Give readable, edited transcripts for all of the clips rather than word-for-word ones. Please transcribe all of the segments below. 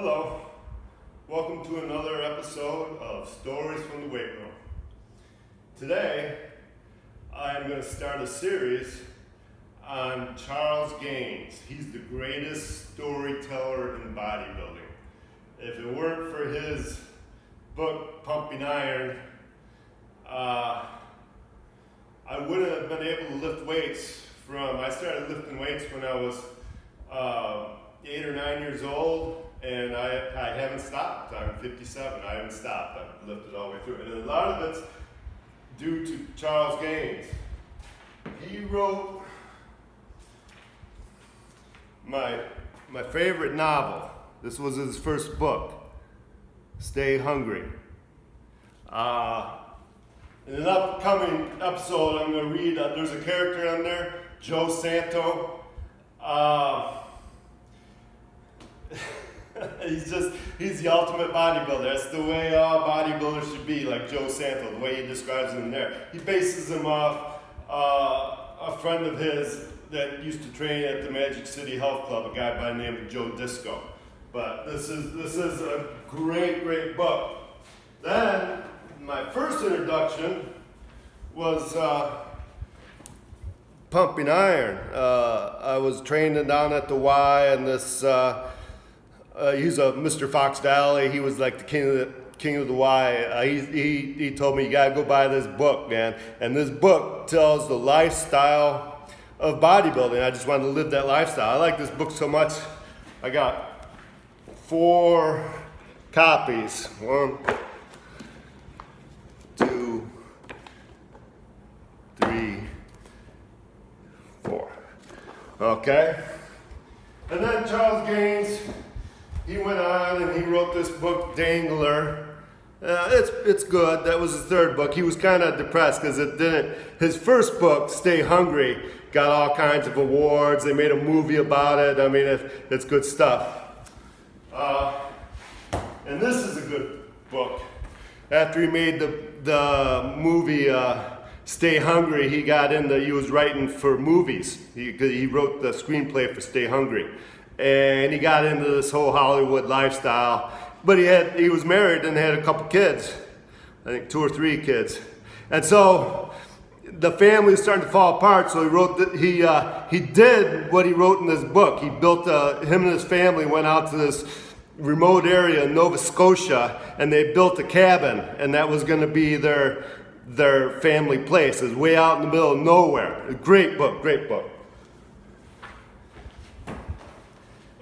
Hello, welcome to another episode of Stories from the Weight Room. Today, I am going to start a series on Charles Gaines. He's the greatest storyteller in bodybuilding. If it weren't for his book, Pumping Iron, I wouldn't have been able to lift weights I started lifting weights when I was 8 or 9 years old, and I haven't stopped. I'm 57. I haven't stopped. I've lifted all the way through. And a lot of it's due to Charles Gaines. He wrote my favorite novel. This was his first book, Stay Hungry. In an upcoming episode, I'm going to read, there's a character on there, Joe Santo. He's the ultimate bodybuilder. That's the way all bodybuilders should be, like Joe Santo, the way he describes him in there. He bases him off a friend of his that used to train at the Magic City Health Club, a guy by the name of Joe Disco. But this is a great book. Then, my first introduction was Pumping Iron. I was training down at the Y, and this he's a Mr. Fox Valley. He was like the king of the Y. He told me, you gotta go buy this book, man. And this book tells the lifestyle of bodybuilding. I just wanted to live that lifestyle. I like this book so much. I got 4 copies. 1, 2, 3, 4. Okay? And then Charles Gaines, he went on and he wrote this book, Dangler. It's good. That was his third book. He was kind of depressed because it didn't. His first book, Stay Hungry, got all kinds of awards. They made a movie about it. I mean, it's good stuff. And this is a good book. After he made the movie Stay Hungry, he was writing for movies. He wrote the screenplay for Stay Hungry. And he got into this whole Hollywood lifestyle. But he was married and had a couple kids. I think 2 or 3 kids. And so the family was starting to fall apart, so he did what he wrote in this book. He built, him and his family went out to this remote area in Nova Scotia, and they built a cabin, and that was going to be their family place. It was way out in the middle of nowhere. A great book.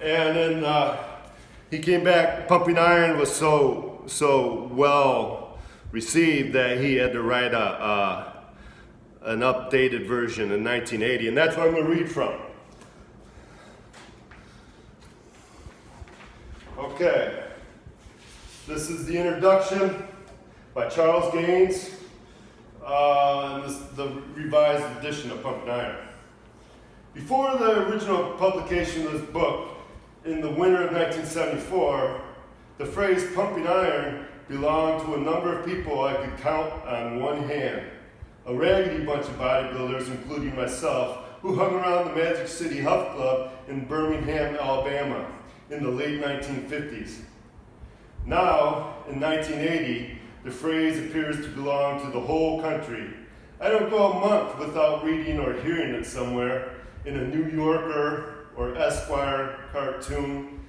And then he came back. Pumping Iron was so well received that he had to write an updated version in 1980, and that's what I'm going to read from. Okay, this is the introduction by Charles Gaines, and this is the revised edition of Pumping Iron. Before the original publication of this book, in the winter of 1974, the phrase pumping iron belonged to a number of people I could count on one hand. A raggedy bunch of bodybuilders, including myself, who hung around the Magic City Health Club in Birmingham, Alabama, in the late 1950s. Now, in 1980, the phrase appears to belong to the whole country. I don't go a month without reading or hearing it somewhere, in a New Yorker or Esquire cartoon,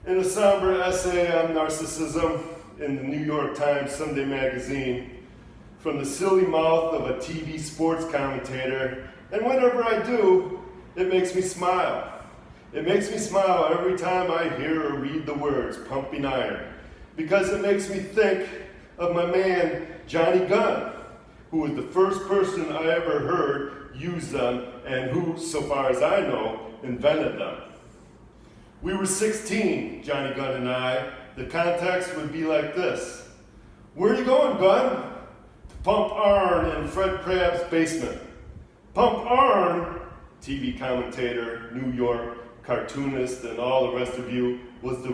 in a somber essay on narcissism in the New York Times Sunday magazine, from the silly mouth of a TV sports commentator, and whenever I do, it makes me smile. It makes me smile every time I hear or read the words pumping iron, because it makes me think of my man, Johnny Gunn, who was the first person I ever heard use them, and who, so far as I know, invented them. We were 16, Johnny Gunn and I. The context would be like this. Where are you going, Gunn? To pump iron in Fred Crabb's basement. Pump iron, TV commentator, New York cartoonist, and all the rest of you, was the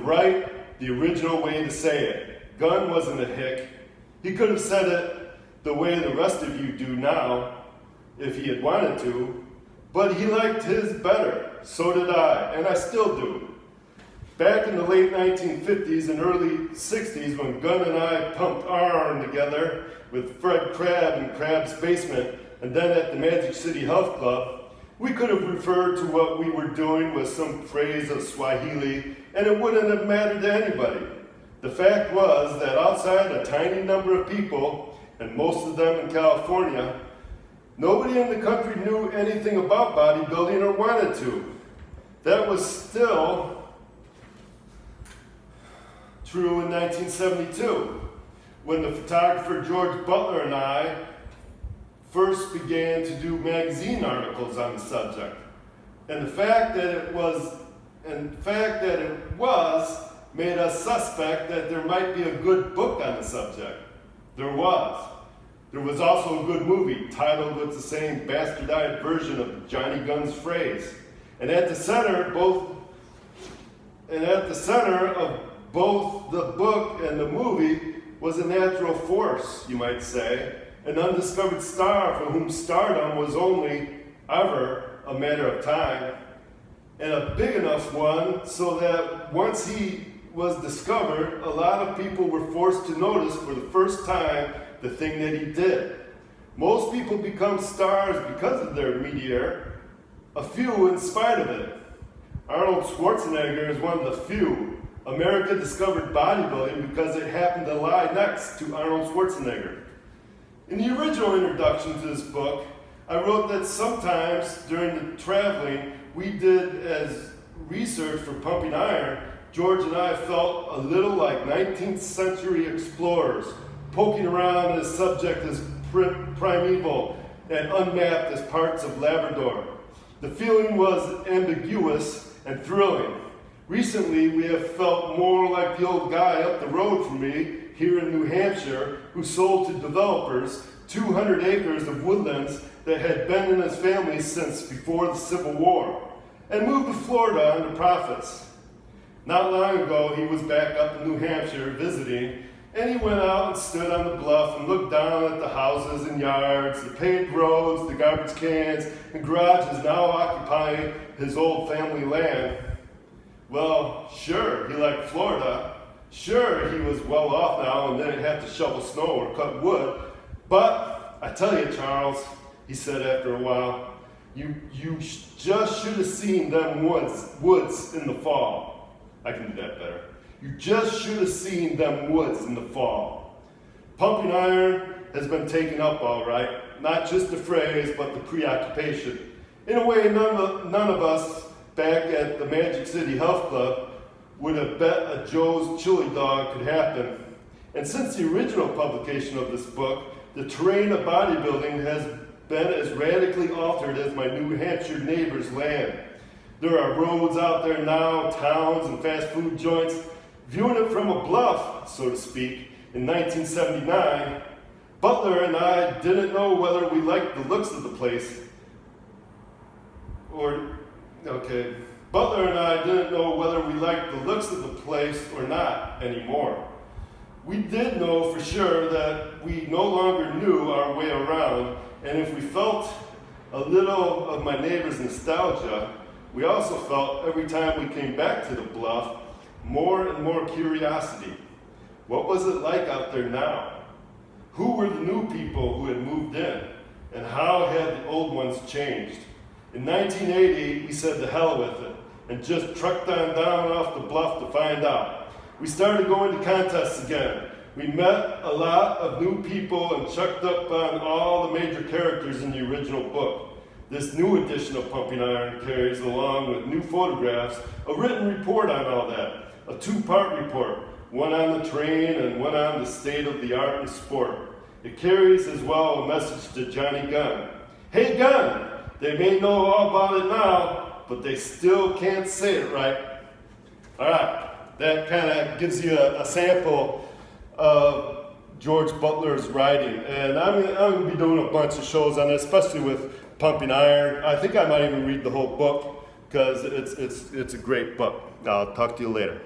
original way to say it. Gunn wasn't a hick. He could have said it the way the rest of you do now, if he had wanted to, but he liked his better. So did I, and I still do. Back in the late 1950s and early 60s, when Gunn and I pumped iron together with Fred Crabb in Crabb's basement and then at the Magic City Health Club, we could have referred to what we were doing with some phrase of Swahili, and it wouldn't have mattered to anybody. The fact was that outside a tiny number of people, and most of them in California, nobody in the country knew anything about bodybuilding or wanted to. That was still true in 1972, when the photographer George Butler and I first began to do magazine articles on the subject. And the fact that it was made us suspect that there might be a good book on the subject. There was. There was also a good movie titled with the same bastardized version of Johnny Gunn's phrase. And at the center of both the book and the movie was a natural force, you might say, an undiscovered star for whom stardom was only ever a matter of time, and a big enough one so that once he was discovered, a lot of people were forced to notice for the first time the thing that he did. Most people become stars because of their meteor, a few in spite of it. Arnold Schwarzenegger is one of the few. America discovered bodybuilding because it happened to lie next to Arnold Schwarzenegger. In the original introduction to this book, I wrote that sometimes during the traveling we did as research for Pumping Iron, George and I felt a little like 19th century explorers, poking around as subject as primeval and unmapped as parts of Labrador. The feeling was ambiguous and thrilling. Recently, we have felt more like the old guy up the road from me here in New Hampshire who sold to developers 200 acres of woodlands that had been in his family since before the Civil War and moved to Florida under profits. Not long ago, he was back up in New Hampshire visiting, and he went out and stood on the bluff and looked down at the houses and yards, the paved roads, the garbage cans, and garages now occupying his old family land. Well, sure, he liked Florida. Sure, he was well off now and didn't have to shovel snow or cut wood. But I tell you, Charles, he said after a while, you just should have seen them woods in the fall. I can do that better. You just should have seen them woods in the fall. Pumping Iron has been taken up all right, not just the phrase, but the preoccupation. In a way, none of us back at the Magic City Health Club would have bet a Joe's chili dog could happen. And since the original publication of this book, the terrain of bodybuilding has been as radically altered as my New Hampshire neighbor's land. There are roads out there now, towns and fast food joints. Viewing it from a bluff, so to speak, in 1979, Butler and I didn't know whether we liked the looks of the place Butler and I didn't know whether we liked the looks of the place or not anymore. We did know for sure that we no longer knew our way around, and if we felt a little of my neighbor's nostalgia, we also felt every time we came back to the bluff more and more curiosity. What was it like out there now? Who were the new people who had moved in? And how had the old ones changed? In 1980, we said to hell with it and just trucked on down off the bluff to find out. We started going to contests again. We met a lot of new people and checked up on all the major characters in the original book. This new edition of Pumping Iron carries, along with new photographs, a written report on all that, a two-part report, one on the terrain and one on the state of the art and sport. It carries as well a message to Johnny Gunn. Hey Gunn, they may know all about it now, but they still can't say it right. All right, that kind of gives you a sample of George Butler's writing. And I'm going to be doing a bunch of shows on it, especially with Pumping Iron. I think I might even read the whole book because it's a great book. I'll talk to you later.